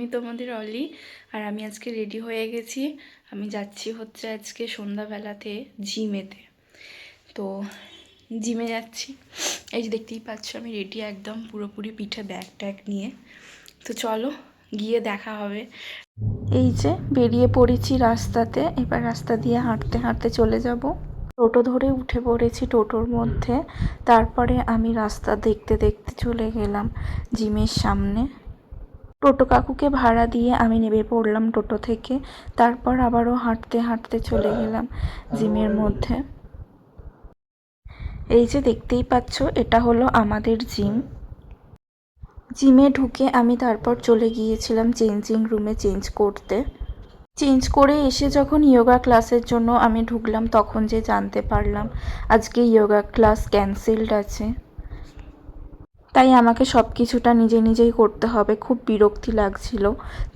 আমি তোমাদের অলি। আর আমি আজকে রেডি হয়ে গেছি। আমি যাচ্ছি হচ্ছে আজকে সন্ধ্যাবেলাতে জিমেতে। তো জিমে যাচ্ছি, এই যে দেখতেই পাচ্ছ আমি রেডি একদম পুরোপুরি, পিঠে ব্যাগ ট্যাগ নিয়ে। তো চলো গিয়ে দেখা হবে। এই যে বেরিয়ে পড়েছি রাস্তাতে, এবার রাস্তা দিয়ে হাঁটতে হাঁটতে চলে যাব। টোটো ধরে উঠে পড়েছি টোটোর মধ্যে। তারপরে আমি রাস্তা দেখতে দেখতে চলে গেলাম জিমের সামনে। টোটো কাকুকে ভাড়া দিয়ে আমি নেমে পড়লাম টোটো থেকে। তারপর আবারও হাঁটতে হাঁটতে চলে গেলাম জিমের মধ্যে। এই যে দেখতেই পাচ্ছ এটা হলো আমাদের জিম। জিমে ঢুকে আমি তারপর চলে গিয়েছিলাম চেঞ্জিং রুমে চেঞ্জ করতে। চেঞ্জ করে এসে যখন যোগা ক্লাসের জন্য আমি ঢুকলাম, তখন যে জানতে পারলাম আজকে যোগা ক্লাস ক্যান্সেলড আছে। তাই আমাকে সব কিছুটা নিজে নিজেই করতে হবে, খুব বিরক্তি লাগছিল।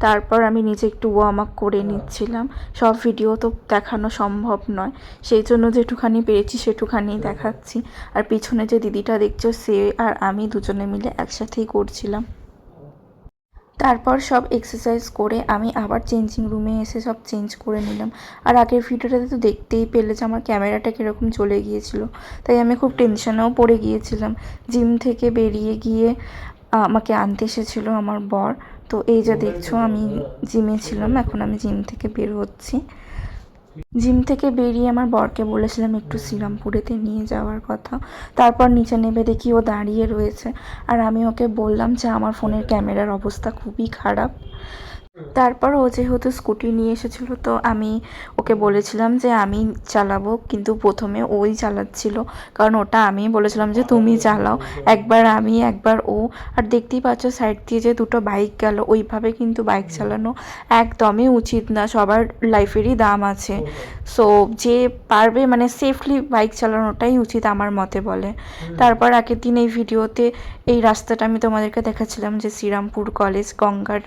তারপর আমি নিজে একটু ওয়ার্ম আপ করে নিচ্ছিলাম। সব ভিডিও তো দেখানো সম্ভব নয়, সেই জন্য যেটুখানি পেরেছি সেটুখানি দেখাচ্ছি। আর পিছনে যে দিদিটা দেখছো সে আর আমি দুজনে মিলে একসাথেই করছিলাম। তারপর সব এক্সারসাইজ করে আমি আবার চেঞ্জিং রুমে এসে সব চেঞ্জ করে নিলাম। আর আগের ভিডিওটাতে তো দেখতেই পেলে যে আমার ক্যামেরাটা কীরকম চলে গিয়েছিল, তাই আমি খুব টেনশনেও পড়ে গিয়েছিলাম। জিম থেকে বেরিয়ে গিয়ে আমাকে আনতে এসেছিলো আমার বর। তো এই যে দেখছো আমি জিমে ছিলাম, এখন আমি জিম থেকে বের হচ্ছি। জিম থেকে বেরিয়ে আমার বরকে বলেছিলাম একটু শ্রীরামপুরেতে নিয়ে যাওয়ার কথা। তারপর নিচে নেমে দেখি ও দাঁড়িয়ে রয়েছে, আর আমি ওকে বললাম যে আমার ফোনের ক্যামেরার অবস্থা খুবই খারাপ। তারপর ও যেহেতু স্কুটি নিয়ে এসেছিলো, তো আমি ওকে বলেছিলাম যে আমি চালাবো, কিন্তু প্রথমে ওই চালাচ্ছিল, কারণ ওটা আমি বলেছিলাম যে তুমি চালাও। একবার আমি একবার ও। আর দেখতেই পাচ্ছ সাইড দিয়ে যে দুটো বাইক গেল, ওইভাবে কিন্তু বাইক চালানো একদমই উচিত না, সবার লাইফেরই দাম আছে। সো যে পারবে মানে সেফলি বাইক চালানোটাই উচিত আমার মতে বলে। তারপর আগের দিন এই ভিডিওতে এই রাস্তাটা আমি তোমাদেরকে দেখাচ্ছিলাম যে শ্রীরামপুর কলেজ গঙ্গার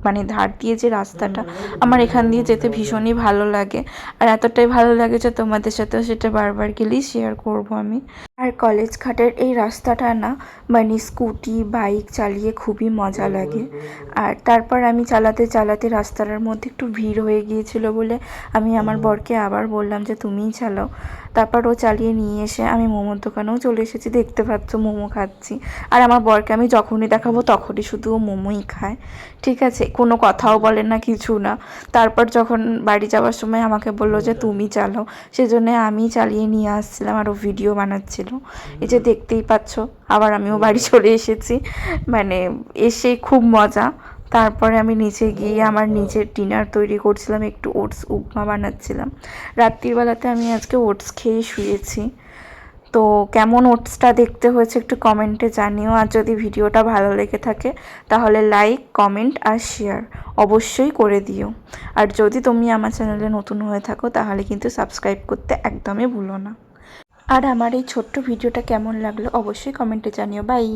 মানে ধার দিয়ে যে রাস্তাটা, আমার এখান দিয়ে যেতে ভীষণই ভালো লাগে। আর এতটাই ভালো লাগে যে তোমাদের সাথেও সেটা বারবার গেলেই শেয়ার করব আমি। আর কলেজ ঘাটের এই রাস্তাটা না মানে স্কুটি বাইক চালিয়ে খুবই মজা লাগে। আর তারপর আমি চালাতে চালাতে রাস্তাটার মধ্যে একটু ভিড় হয়ে গিয়েছিল বলে আমি আমার বরকে আবার বললাম যে তুমিই চালাও। তারপর ও চালিয়ে নিয়ে এসে আমি মোমোর দোকানেও চলে এসেছি, দেখতে পাচ্ছ মোমো খাচ্ছি। আর আমার বরকে আমি যখনই দেখাবো তখনই শুধু ও মোমোই খায়, ঠিক আছে, কোনো কথাও বলে না, কিছু না। তারপর যখন বাড়ি যাওয়ার সময় আমাকে বললো যে তুমি চালাও, সেজন্য আমি চালিয়ে নিয়ে আসছিলাম আর ও ভিডিও বানাচ্ছিল। এই যে দেখতেই পাচ্ছ আবার আমিও বাড়ি চলে এসেছি, মানে এসে খুব মজা। তারপরে আমি নিচে গিয়ে আমার নিজের ডিনার তৈরি করছিলাম, একটু ওটস উপমা বানাচ্ছিলাম। রাত্রিবেলাতে আমি আজকে ওটস খেয়ে শুয়েছি। তো কেমন ওটসটা দেখতে হয়েছে একটু কমেন্টে জানিও। আর যদি ভিডিওটা ভালো লেগে থাকে তাহলে লাইক কমেন্ট আর শেয়ার অবশ্যই করে দিও। আর যদি তুমি আমার চ্যানেলে নতুন হয়ে থাকো তাহলে কিন্তু সাবস্ক্রাইব করতে একদমই ভুলো না। আর আমার এই ছোট্ট ভিডিওটা কেমন লাগলো অবশ্যই কমেন্টে জানিও। বাই।